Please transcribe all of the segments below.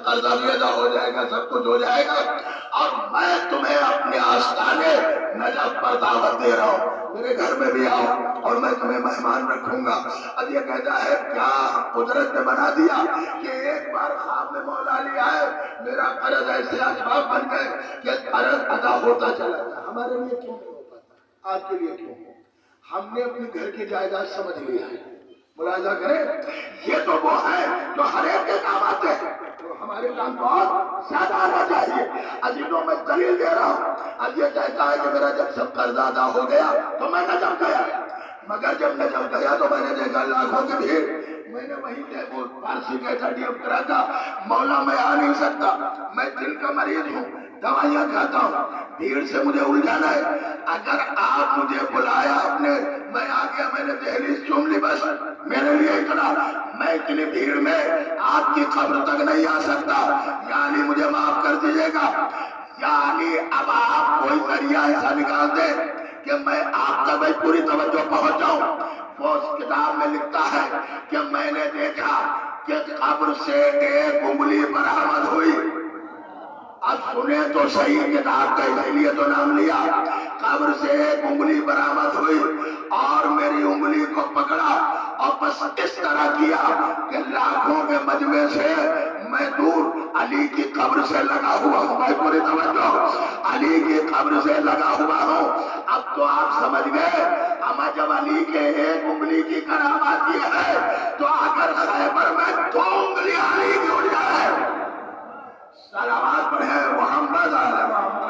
قرضہ بھی ادا ہو جائے گا، سب کچھ ہو جائے گا، اور میں تمہیں اپنے آستانے نجف پر دعوت دے رہا ہوں، میرے گھر میں بھی آؤ اور میں تمہیں مہمان رکھوں گا۔ اب یہ کہتا ہے کیا قدرت نے بنا دیا کہ ایک بار خواب میں مولا لیا ہے، میرا قرض ایسے اسباب بن گئے کہ قرض ادا ہوتا چلا گیا۔ ہمارے لیے کیوں نہیں ہو پاتا؟ آپ کے لیے کیوں؟ ہم نے اپنی گھر کی جائیداد سمجھ لیا ہے۔ ملاحظہ کریں، یہ تو وہ ہے جو ہر ایک کے کام آتے ہیں، تو ہمارے کام بہت زیادہ آنا چاہیے۔ عزیزوں میں دلیل دے رہا ہوں، اب یہ کہتا ہے کہ میرا جب سب قرضہ ادا ہو گیا تو میں نجف گیا، مگر جب نجف گیا تو میں نے دیکھا لاکھوں کی بھیڑ، میں نے وہیں سے وہ فارسی کا ترجمہ کرا تھا، مولا میں آ نہیں سکتا، میں دل کا مریض ہوں، دوائیاں کھاتا ہوں، بھیڑ سے مجھے الجھانا ہے، اگر آپ مجھے بلایا اپنے، میں آ گیا، میں نے دہلیز چوم لی، بس میرے لیے اتنا، میں اتنی بھیڑ میں آپ کی قبر تک نہیں آ سکتا، یعنی مجھے معاف کر دیجئے گا، یعنی اب آپ کوئی ذریعہ ایسا نکال دیں کہ میں آپ تک پوری توجہ پہنچ جاؤں۔ وہ اس کتاب میں لکھتا ہے کہ میں نے دیکھا کہ قبر سے ایک انگلی برآمد ہوئی، اب سنیں تو صحیح، کتاب کا اسی لیے تو نام لیا، قبر سے ایک انگلی برآمد ہوئی اور میری انگلی کو پکڑا اور بس اس طرح کیا کہ لاکھوں کے مجمع سے میں دور، علی کی قبر سے لگا ہوا ہوں، میں پوری توجہ، علی کی قبر سے لگا ہوا ہوں۔ اب تو آپ سمجھ گئے، اما جب علی کے ایک انگلی کی کرامات یہ ہے تو اگر خیبر میں دو انگلی علی کی ہو جائے، صلوات پڑھیں محمد علیہ محمد۔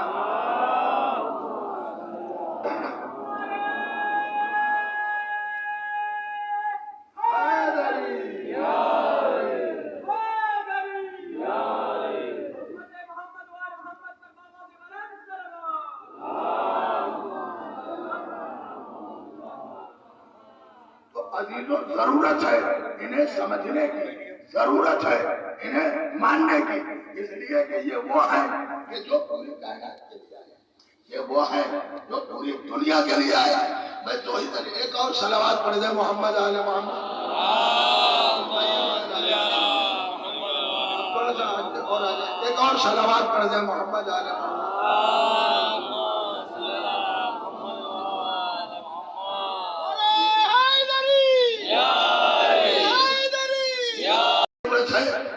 عزیزوں ضرورت ہے انہیں سمجھنے کی، ضرورت ہے انہیں ماننے کی، اس لیے کہ یہ وہ ہے کہ جو پوری کائنات کے لیے آیا، یہ وہ ہے جو پوری دنیا کے لیے آیا۔ میں تو ہی طرح ایک اور صلوات پڑھ دیں محمد آل محمد، ایک اور صلوات پڑھ دیں محمد آل محمد۔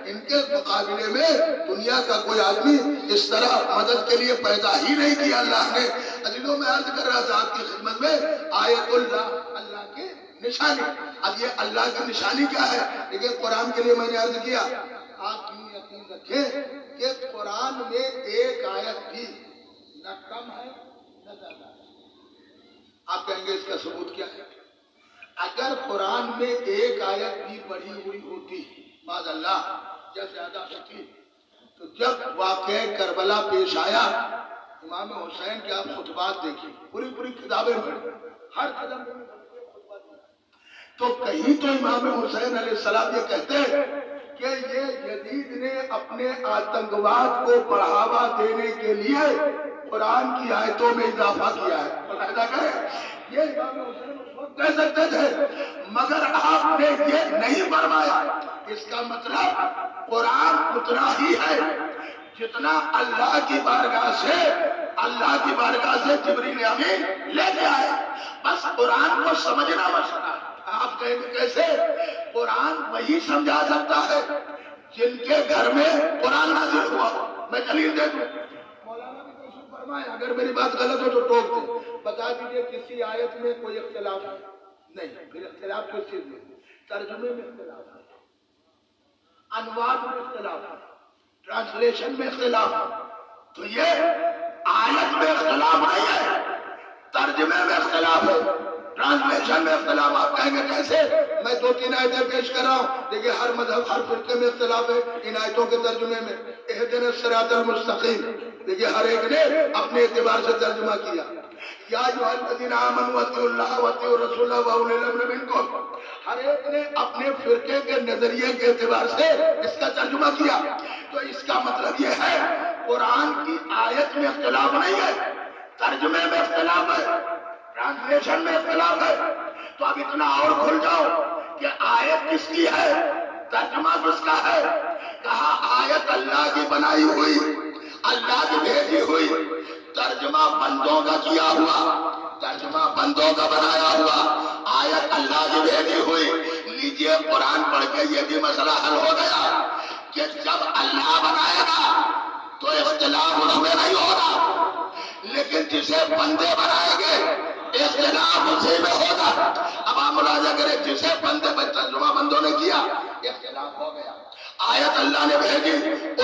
ان کے مقابلے میں دنیا کا کوئی آدمی اس طرح مدد کے لیے پیدا ہی نہیں کیا اللہ نے۔ عزیزوں میں عرض کر رہا تھا آپ کی خدمت میں، آیت اللہ، اللہ کی نشانی۔ اب یہ اللہ کی نشانی کیا ہے؟ لیکن قرآن کے لیے میں نے عرض کیا، آپ یہ یقین رکھیں کہ قرآن میں ایک آیت بھی نہ کم ہے نہ زیادہ ہے۔ آپ کہیں گے اس کا ثبوت کیا ہے؟ اگر قرآن میں ایک آیت بھی پڑھی ہوئی ہوتی معاذ اللہ یا زیادہ ہوتی، تو جب واقعہ کربلا پیش آیا، امام حسین کے آپ خطبات دیکھیں، پوری کتابیں پڑھیں، ہر قدم تو کہیں تو امام حسین علیہ السلام یہ کہتے ہیں کہ یہ یزید نے اپنے آتنکواد کو بڑھاوا دینے کے لیے قرآن کی آیتوں میں اضافہ کیا ہے۔ ملاحظہ کریں، یہ امام حسین کہہ سکتے تھے، مگر آپ نے یہ نہیں فرمایا۔ اس کا مطلب قرآن اتنا ہی ہے جتنا اللہ کی بارگاہ سے جبریل امین لے کے آئے، بس قرآن کو سمجھنا مسئلہ۔ آپ کہیں گے کیسے؟ قرآن وہی سمجھا سکتا ہے جن کے گھر میں قرآن نازل ہوا۔ میں دلیل دے دوں، مولانا بھی کوشش فرمائے، اگر میری بات غلط ہو تو ٹوک دیں، بتا دیجئے کسی آیت میں کوئی اختلاف ہے؟ نہیں، پھر اختلاف کس چیز میں؟ ترجمے میں اختلاف ہے، انواد میں اختلاف ہے، ٹرانسلیشن میں اختلاف ہے، تو یہ آیت میں اختلاف نہیں ہے، ترجمے میں اختلاف ہے، ٹرانسلیشن میں اختلاف۔ آپ کہیں گے کیسے؟ میں 2-3 آیتیں پیش کر رہا ہوں، دیکھیں ہر مذہب ہر فرقے میں اختلاف ہے ان آیتوں کے ترجمے میں۔ اہدنا الصراط المستقیم، دیکھیں ہر ایک نے اپنے اعتبار سے ترجمہ کیا۔ یا ایھا الذین آمنوا اطیعوا اللہ واطیعوا الرسول واولی الامر منکم، ہر ایک نے اپنے فرقے کے نظریے کے اعتبار سے اس کا ترجمہ کیا۔ تو اس کا مطلب یہ ہے قرآن کی آیت میں اختلاف نہیں ہے، ترجمے میں اختلاف ہے، ٹرانسلیشن میں اختلاف ہے۔ تو اب اتنا اور کھل جاؤ کہ آیت کس کی ہے، ترجمہ کس کا ہے، کہا آیت اللہ کی بنائی ہوئی، اللہ کی بھیجی ہوئی، ترجمہ بندوں کا کیا ہوا، ترجمہ بندوں کا بنایا ہوا، آیت اللہ کی بھیجی ہوئی۔ لیجئے قرآن پڑھ کے یہ بھی مسئلہ حل ہو گیا کہ جب اللہ بنائے گا تو اختلاف اس میں نہیں ہوگا، لیکن جسے بندے بنائیں گے اختلاف اسی میں ہوگا۔ اب آپ ملاحظہ کریں، جسے بندے ترجمہ بندوں نے کیا اختلاف ہو گیا، آیت اللہ نے بھیجی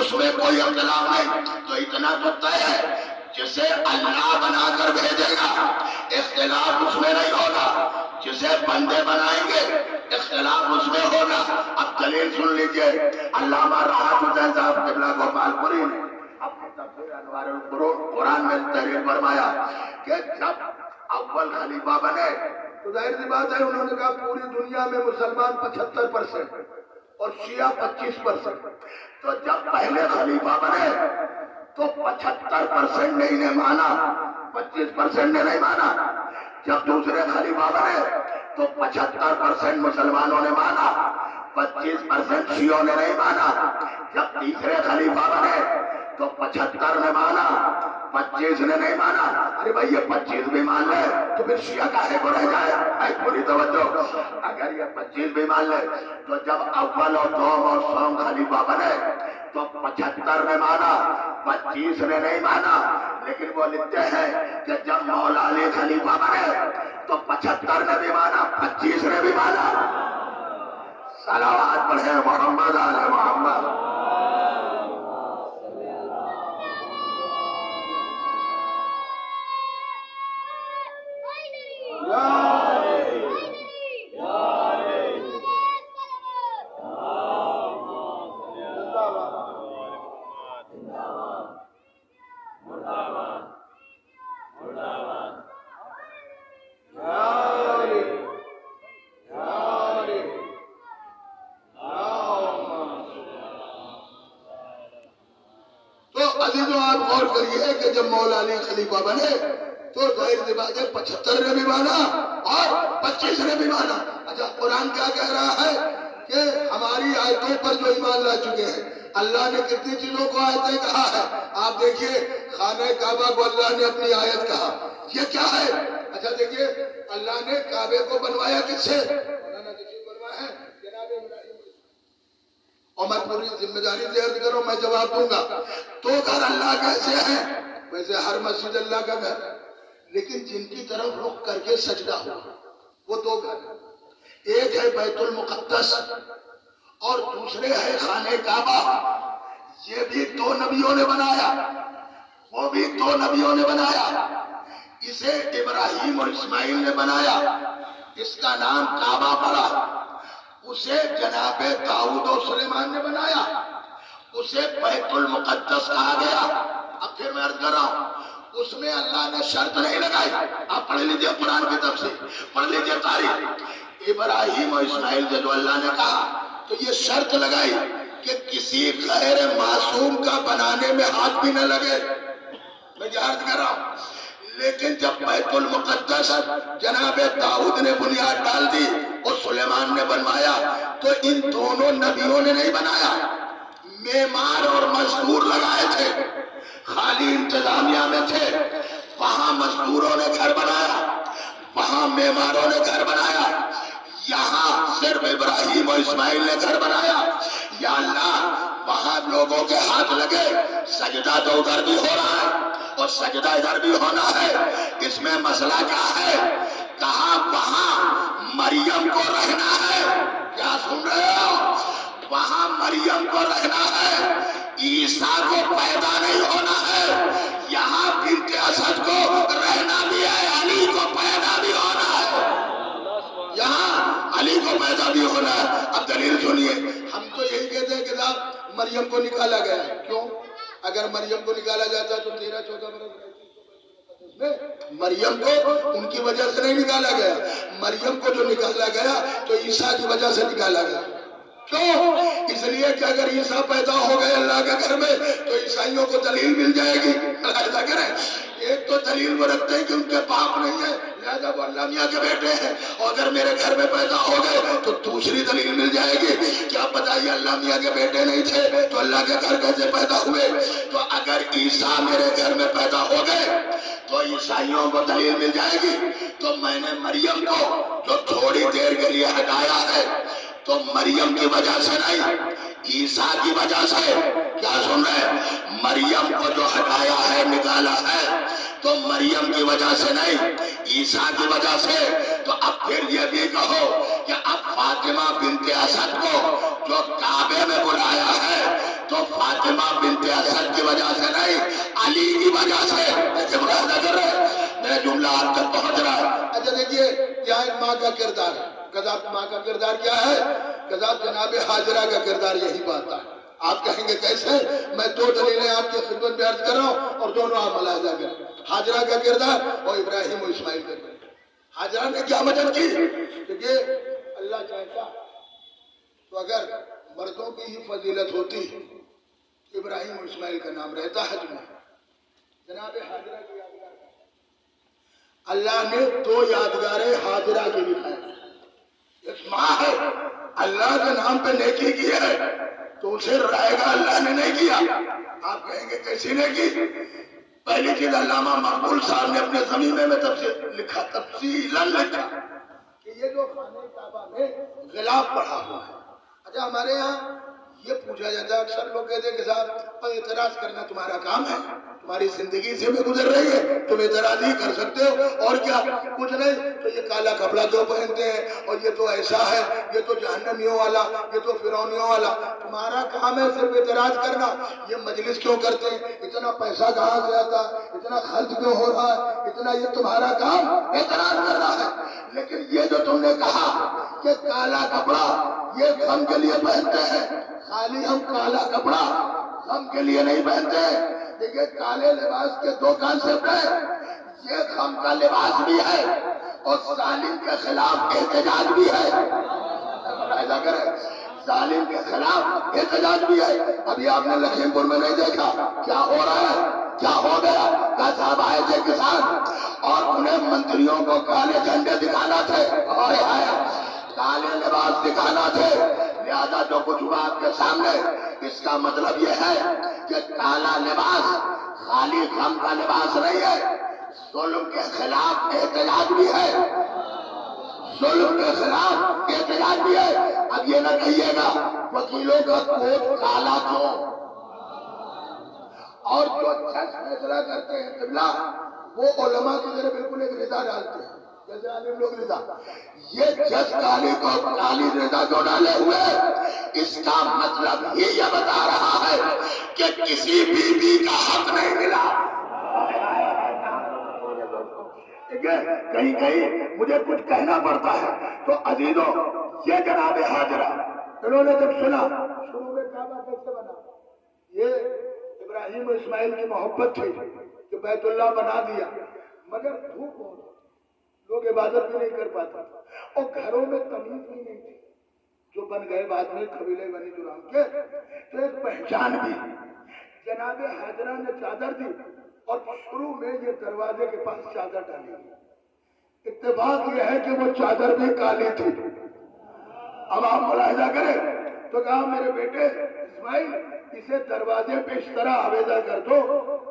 اس میں کوئی اختلاف نہیں، تو اتنا تو طے ہے جسے اللہ بنا کر بھیجے گا اختلاف اس میں نہیں ہوگا، جسے بندے بنائیں گے اختلاف اس میں ہوگا۔ اب دلیل سن لیجئے، علامہ راحت حسین صاحب قبلہ گوپال پوری نے اپنے تفسیر انوار القرآن قرآن میں تحریر فرمایا کہ جب اول خلیفہ بنے تو ظاہر سی بات ہے انہوں نے کہا پوری دنیا میں مسلمان 75% اور شیعہ 25%، تو جب پہلے خلیفہ بنے تو 75% نے انہیں مانا، 25% نے نہیں مانا۔ جب دوسرے خلیفہ بنے تو 75% مسلمانوں نے مانا، 25% شیعوں نے نہیں مانا۔ جب تیسرے خلیفہ بنے تو 75 نے مانا، 25 نے نہیں مانا۔ ارے بھائی یہ 25 بھی مان لے تو پھر شیعہ کاہے کو رہ جائے؟ اے پوری توجہ، اگر یہ 25 بھی مان لے تو جب اول اور دوم اور سوم خلیفہ بنے تو 75 نے مانا، 25 نے نہیں مانا۔ لیکن وہ لکھتے ہیں کہ جب مولا علی خلیفہ بنے تو 75 نے بھی مانا، 25 نے بھی مانا۔ صلوات پڑھیں محمد علی محمد۔ کہ جب مولا علی خلیفہ بنے تو ظاہر سی بات ہے 75 نے بھی مانا اور 25 نے بھی مانا۔ اچھا قرآن کیا کہہ رہا ہے کہ ہماری آیتوں پر جو ایمان لا چکے ہیں، اللہ نے کتنی چیزوں کو آیتیں کہا ہے۔ آپ دیکھیے خانہ کعبہ کو اللہ نے اپنی آیت کہا، یہ کیا ہے؟ اچھا دیکھیے اللہ نے کعبے کو بنوایا کس سے؟ بنوایا ہے جناب ابراہیم، اور میں پوری ذمہ داری سے عرض کروں، میں جواب دوں گا۔ تو گھر اللہ کیسے ہیں؟ ویسے ہر مسجد اللہ کا گھر ہے، لیکن جن کی طرف رخ کر کے سجدہ ہوا وہ دو گھر ہیں، ایک ہے بیت المقدس اور دوسرے ہے خانہ کعبہ۔ یہ بھی 2 نبیوں نے بنایا، وہ بھی 2 نبیوں نے بنایا۔ اسے ابراہیم اور اسماعیل نے بنایا، اس کا نام کعبہ پڑا۔ اسے جناب داؤد اور سلیمان نے بنایا، اسے بیت المقدس کہا گیا۔ اب پھر میں عرض کر رہا ہوں، اس میں اللہ نے شرط نہیں لگائی۔ آپ پڑھ لیجئے قرآن کی تفسیر، پڑھ لیجئے تاریخ۔ ابراہیم اور اسماعیل سے جو اللہ نے کہا تو یہ شرط لگائی کہ کسی غیر معصوم کا بنانے میں ہاتھ بھی نہ لگے۔ میں یہ عرض کر رہا ہوں، لیکن جب بیت المقدس جناب داؤد نے بنیاد ڈال دی اور سلیمان نے بنوایا تو ان دونوں نبیوں نے نہیں بنایا، معمار اور مزدور لگائے تھے، خالی انتظامیہ میں تھے۔ وہاں مزدوروں نے گھر بنایا، وہاں معماروں نے گھر بنایا، یہاں صرف ابراہیم اور اسماعیل نے گھر بنایا۔ یا اللہ وہاں لوگوں کے ہاتھ لگے، سجدہ تو ادھر بھی ہو رہا ہے اور سجدہ ادھر بھی ہونا ہے، اس میں مسئلہ کیا ہے؟ کہاں وہاں مریم کو رہنا ہے، کیا سن رہے ہو؟ وہاں مریم کو رہنا ہے، عیسیٰ کو پیدا نہیں ہونا ہے۔ یہاں بنت اسد کو رہنا بھی ہے، علی کو پیدا بھی ہونا ہے، یہاں علی کو پیدا بھی ہونا ہے۔ اب دلیل سنیے، ہم تو یہی کہتے ہیں کہ صاحب مریم کو نکالا گیا، کیوں؟ اگر مریم کو نکالا جاتا تو 13-14 برس مریم کو ان کی وجہ سے نہیں نکالا گیا، مریم کو جو نکالا گیا تو عیسیٰ کی وجہ سے نکالا گیا۔ کیوں؟ اس لیے کہ اگر عیسیٰ پیدا ہو گئے اللہ کے گھر میں تو عیسائیوں کو دلیل مل جائے گی. ایسا کریں، ایک تو دلیل وہ رکھتے ہیں کہ ان کے باپ نہیں ہے لہذا وہ اللہ میاں کے بیٹے ہیں، اور اگر میرے گھر میں پیدا ہو گئے تو دوسری دلیل مل جائے گی کہ آپ بتائیے اللہ میاں کے بیٹے نہیں تھے تو اللہ کے گھر کیسے پیدا ہوئے؟ تو اگر عیسیٰ میرے گھر میں پیدا ہو گئے تو عیسائیوں کو دلیل مل جائے گی. تو میں نے مریم کو جو تھوڑی دیر کے لیے ہٹایا ہے تو مریم کی وجہ سے نہیں، عیسیٰ کی وجہ سے. کیا سن رہے ہیں؟ مریم کو جو ہٹایا ہے نکالا ہے تو مریم کی وجہ سے نہیں، عیسیٰ کی وجہ سے. تو اب پھر یہ بھی کہو کہ اب فاطمہ بنت اسد کو جو کعبے میں بلایا ہے تو فاطمہ بنت اسد کی وجہ سے نہیں، علی کی وجہ سے. دیکھیں ملاحظہ کر رہے ہیں، میرا جملہ آپ تک پہنچ رہا ہے. اچھا دیکھیے کیا ہے ماں کا کردار ہے. قذاب ماں کا کردار کیا ہے؟ قذاب جناب حاجرہ کا کردار یہی بات ہے. آپ کہیں گے کیسے؟ میں دو دلیلیں آپ کی خدمت میں عرض کر رہا ہوں اور دونوں آپ ملاحظہ کریں. حاجرہ کا کردار اور ابراہیم و اسماعیل کا کردار. حاجرہ نے کیا مدد کی؟ دیکھیے اللہ چاہتا تو اگر مردوں کی ہی فضیلت ہوتی ابراہیم و اسماعیل کا نام رہتا حج میں. جناب حاجرہ کی یادگار اللہ نے دو یادگاریں حاجرہ کی دکھائیں. ایک ماں ہے اللہ کے نام پہ نیکی کی ہے تو اسے رائے گا اللہ نے نہیں کیا. آپ کہیں گے کیسی نے کی؟ پہلی چیز علامہ مقبول صاحب نے اپنے زمینے میں تفصیلاً لکھا کہ یہ جو خانہ کعبہ میں غلاف پڑا ہوا ہے. اچھا ہمارے یہاں یہ پوچھا جاتا ہے، اکثر لوگ کہتے ہیں کہ صاحب اعتراض کرنا تمہارا کام ہے، تمہاری زندگی سے بھی گزر رہی ہے، تم اعتراض ہی کر سکتے ہو اور کیا کچھ نہیں. تو یہ کالا کپڑا جو پہنتے ہیں اور یہ تو ایسا ہے، یہ تو جہنمیوں والا، یہ تو فرعونیوں والا. تمہارا کام ہے صرف اعتراض کرنا. یہ مجلس کیوں کرتے ہیں؟ اتنا پیسہ کہاں سے آتا؟ اتنا خرچ کیوں ہو رہا ہے؟ اتنا یہ تمہارا کام اعتراض کر رہا ہے. لیکن یہ جو تم نے کہا کہ کالا کپڑا یہ غم کے لیے پہنتے ہیں، خالی ہم کالا کپڑا غم کے لیے نہیں پہنتے. دیکھیں کالے لباس کے دو کانسیپٹ ہیں، یہ غم کا لباس بھی ہے اور ظالم کے خلاف احتجاج بھی ہے. ایسا کریں، ظالم کے خلاف احتجاج بھی ہے. ابھی آپ نے لکھیم پور میں نہیں دیکھا کیا ہو رہا ہے؟ کیا ہو گیا؟ کہ صاحب آئے تھے کسان اور انہیں منتریوں کو کالے جھنڈے دکھانا تھے اور کالے لباس دکھانا تھے، لہذا جو کچھ ہوا آپ کے سامنے. اس کا مطلب یہ ہے کہ کالا لباس خالی غم کا لباس نہیں ہے، ظلم کے خلاف احتجاج بھی ہے، ظلم کے خلاف احتجاج بھی ہے. اب یہ نہ کہیے گا وکیلوں کا کوٹ کالا کیوں، اور جو جج فیصلہ کرتے ہیں قبلہ وہ علماء کی طرح بالکل ایک رضا ڈالتے ہیں جیسے عالم لوگ رضا. یہ جج کالی رضا جو ڈالے ہوئے اس کا مطلب یہ بتا رہا ہے کہ کسی بیوی کا حق نہیں ملا. کہیں کہیں مجھے کچھ کہنا پڑتا ہے تو عزیزوں یہ جناب حاجرہ انہوں نے جب سنا شروع میں کعبہ کیسے بنا، یہ ابراہیم و اسماعیل کی محبت تھی کہ بیت اللہ بنا دیا، مگر دھوپ ہو لوگ عبادت بھی نہیں کر پاتا اور گھروں میں تمیز بھی نہیں تھی جو بن گئے بعد میں قبیلے بنی جرام کے. تو ایک پہچان بھی جناب حاجرہ نے چادر دی اور شروع میں یہ دروازے کے پاس چادر ڈالی. اتفاق یہ ہے کہ وہ چادر بھی کالی تھی. اب آپ ملاحظہ کریں تو کہا میرے بیٹے اسماعیل اسے دروازے پہ اس طرح آویزہ کر دو،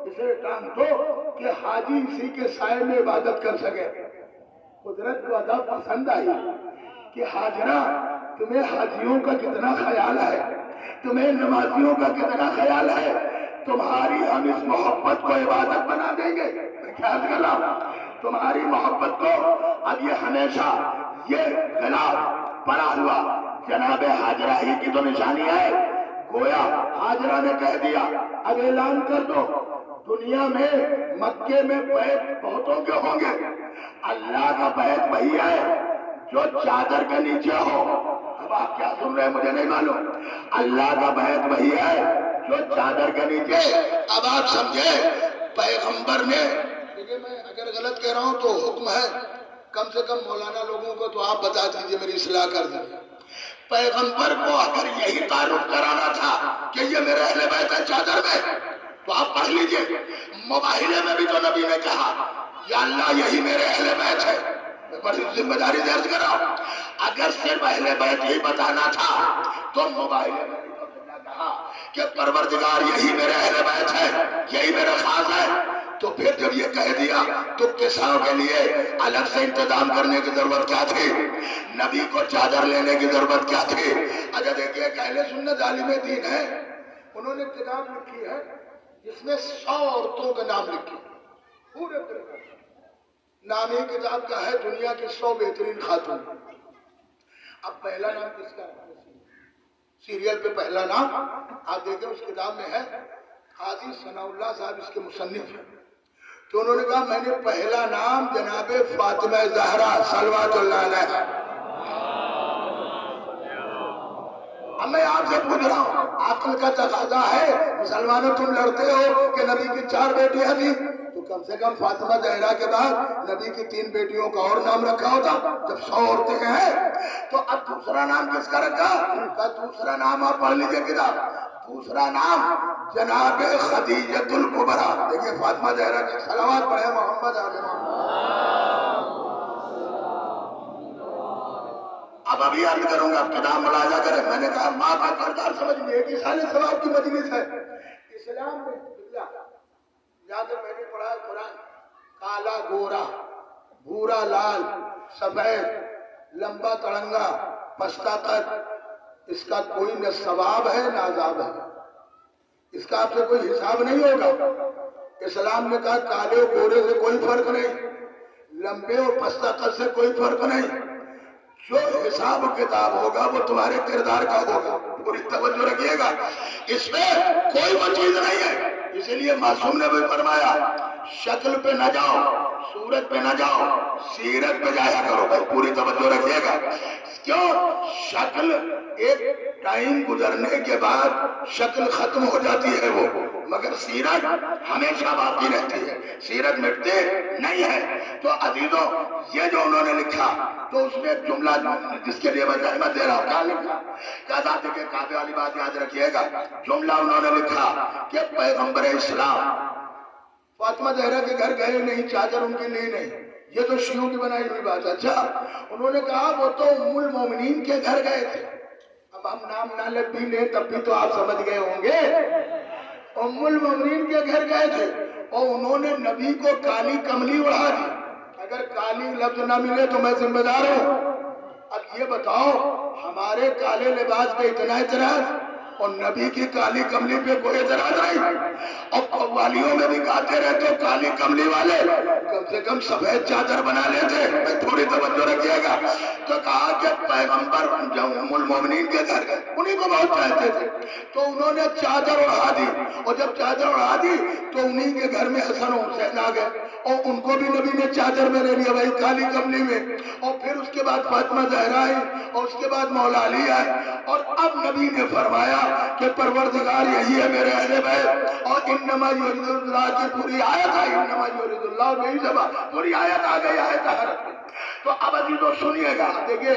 اسے ٹانگ دو کہ حاجی اسی کے سائے میں عبادت کر سکے. قدرت کو ادا پسند آئی کہ حاجرہ تمہیں حاجیوں کا کتنا خیال ہے، تمہیں نمازیوں کا کتنا خیال ہے، تمہاری ہم اس محبت کو عبادت بنا دیں گے. خیال کر رہا ہوں تمہاری محبت کو اب یہ ہمیشہ یہ غلاف پڑا ہوا جناب حاجرہ ہی کی تو نشانی ہے. گویا حاجرہ نے کہہ دیا اب اعلان کر دو دنیا میں مکے میں بیت بہتوں کے ہوں گے، اللہ کا بیت وہی ہے جو چادر کے نیچے ہو. اب آپ کیا سن رہے ہیں مجھے نہیں معلوم. اللہ کا بیت وہی ہے جو چادر کے نیچے. اب آپ سمجھے پیغمبر نے، دیکھیں میں اگر غلط کہہ رہا ہوں تو حکم ہے کم سے کم مولانا لوگوں کو تو آپ بتا دیجئے میری اصلاح کر دیں. پیغمبر کو اگر یہی تعارف کرانا تھا کہ یہ میرے اہل بیت ہے چادر میں، تو آپ پڑھ لیجئے، مباہلے میں بھی تو نبی نے کہا یا اللہ یہی میرے اہل بیت ہے. میں بڑی ذمہ داری درج کر رہا ہوں. اگر صرف اہل بیت ہی بتانا تھا تو مباہلے میں بھی تو کہا کہ پروردگار یہی میرے اہل بیت ہے، یہی میرا خاص ہے. تو پھر جب یہ کہہ دیا تو کساؤں کے لیے الگ سے انتظام کرنے کی ضرورت کیا تھی؟ نبی کو چادر لینے کی ضرورت کیا تھی؟ اچھا دیکھیے کہ اہل سنت عالم دین ہے، انہوں نے کتاب لکھی ہے جس میں 100 عورتوں کا نام لکھے، پورے نام ہی کتاب کا ہے دنیا کی 100 بہترین خاتون. اب پہلا نام کس کا ہے؟ سیریل پہ پہلا نام آپ دیکھیں اس کتاب میں ہے، قاضی ثناء اللہ صاحب اس کے مصنف ہیں. تو انہوں نے کہا میں نے پہلا نام جناب فاطمہ زہرا صلوات اللہ علیہ. اب میں آپ سے پوچھ رہا ہوں، عقل کا تقاضا ہے، مسلمانوں تم لڑتے ہو کہ نبی کی 4 بیٹیاں تھیں، تو کم سے کم فاطمہ زہرا کے بعد نبی کی 3 بیٹیوں کا اور نام رکھا ہوتا. جب 100 عورتیں ہیں تو اب دوسرا نام کس کا رکھا؟ کہا دوسرا نام آپ پڑھ لیجئے کتاب، دوسرا نام جناب خدیجۃ الکبریٰ. دیکھیے فاطمہ زہرا کی صلوات پڑھیں محمد آل محمد. ابھی عرض کروں گا، کتاب ملاحظہ کریں. میں نے کہا ماں کا کردار سمجھ لیے کہ سال ثواب کی مجلس ہے. اسلام میں جا کر میں نے پڑھا ہے قرآن، کالا گورا، بھورا لال، سفید، لمبا تڑنگا، پستہ قد، اس کا کوئی نہ ثواب ہے نہ عذاب ہے، اس کا آپ سے کوئی حساب نہیں ہوگا. اسلام نے کہا کالے گورے سے کوئی فرق نہیں، لمبے اور پستہ قد سے کوئی فرق نہیں، جو حساب کتاب ہوگا وہ تمہارے کردار کا ہوگا. پوری توجہ رکھیے گا، اس میں کوئی وہ چیز نہیں ہے. اسی لیے معصوم نے بھی فرمایا شکل پہ نہ جاؤ، صورت پہ نہ جاؤ، سیرت پہ جایا کرو. بھائی پوری توجہ رکھیے گا. کیوں؟ شکل ایک ٹائم گزرنے کے بعد شکل ختم ہو جاتی ہے وہ، مگر سیرت ہمیشہ باقی رہتی ہے، سیرت مٹتی نہیں ہے. تو عزیزوں یہ جو انہوں نے لکھا تو اس میں جملہ جس کے لیے میں زحمت دے رہا ہوں، کیا لکھا؟ کیا ذات کے کعبے والی بات یاد رکھیے گا. جملہ انہوں نے لکھا کہ پیغمبر اسلام فاطمہ زہرا کے گھر گئے نہیں، چادر ان کی لی نہیں. یہ تو شیعوں کی بنائی ہوئی بات ہے. اچھا انہوں نے کہا وہ تو ام المومنین کے گھر گئے تھے. اب ہم نام نالت بھی لیں تب بھی تو آپ سمجھ گئے ہوں گے. ام المومنین کے گھر گئے تھے اور انہوں نے نبی کو کالی کملی اڑا دی. اگر کالی لفظ نہ ملے تو میں ذمہ دار ہوں. اب یہ بتاؤ ہمارے کالے لباس پہ اتنا اعتراض اور نبی کی کالی کملی پہ کوئی اعتراض نہیں. اور قوالیوں میں بھی گاتے رہتے ہو کالی کملی والے، کم سے کم سفید چادر بنا لیتے. میں تھوڑی توجہ رکھیے گا. تو کہا کہ پیغمبر جب ام المومنین کے گھر گئے، انہیں کو بہت چاہتے تھے تو انہوں نے چادر اڑا دی. اور جب چادر اڑا دی تو انہیں کے گھر میں حسن و حسین آ گئے اور ان کو بھی نبی نے چادر میں لے لیا بھائی کالی کملی میں. اور پھر اس کے بعد فاطمہ زہرا آئی اور اس کے بعد مولا علی آئے. اور اب نبی نے فرمایا کہ پروردگار یہی ہے میرے اہل بیت. اور انما یرید اللہ کی پوری آیت ہے، انما یرید اللہ نہیں جمع پوری آیت آ گئی آیت حضرت. تو اب عزیزو سنیے گا، دیکھیے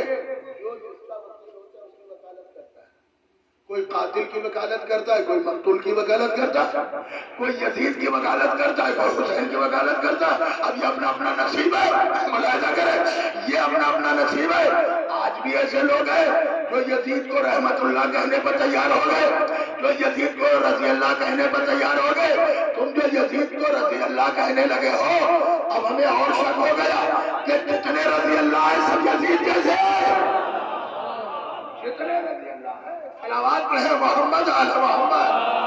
کوئی قاتل کی وکالت کرتا ہے، کوئی مقتول کی وکالت کرتا ہے، کوئی یزید کی وکالت کرتا ہے، کوئی حسین کی وکالت کرتا ہے. اب یہ اپنا اپنا نصیب ہے، ملاحظہ کریں، یہ اپنا اپنا نصیب ہے. آج بھی ایسے لوگ ہیں جو یزید کو رحمت اللہ کہنے پر تیار ہو گئے، جو یزید کو رضی اللہ کہنے پر تیار ہو گئے. تم جو یزید کو رضی اللہ کہنے لگے ہو، اب ہمیں اور شک ہو گیا کہ جتنے رضی اللہ ہیں سب یزید جیسے ہیں. جتنے رضی اللہ ہیں صلوات پڑھیں محمد آل محمد.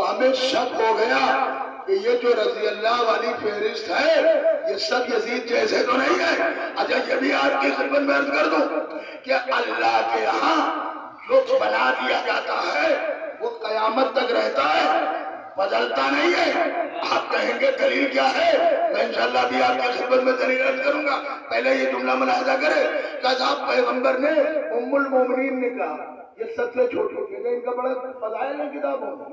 ہمیں شک ہو گیا کہ یہ جو رضی اللہ والی فہرست ہے یہ سب یزید جیسے تو نہیں ہے. اچھا یہ بھی آپ کی خدمت میں عرض کر دوں کہ اللہ کے یہاں جو بنا دیا جاتا ہے وہ قیامت تک رہتا ہے، بدلتا نہیں ہے. آپ کہیں گے دلیل کیا ہے؟ میں انشاءاللہ بھی آپ کی خدمت میں دلیل عرض کروں گا. پہلے یہ جملہ ملاحظہ کرے کہ صاحب پیغمبر نے ام المومنین نے کہا یہ سب سے چھوٹی چیزیں، ان کا بڑا فضائل ہے کتابوں میں.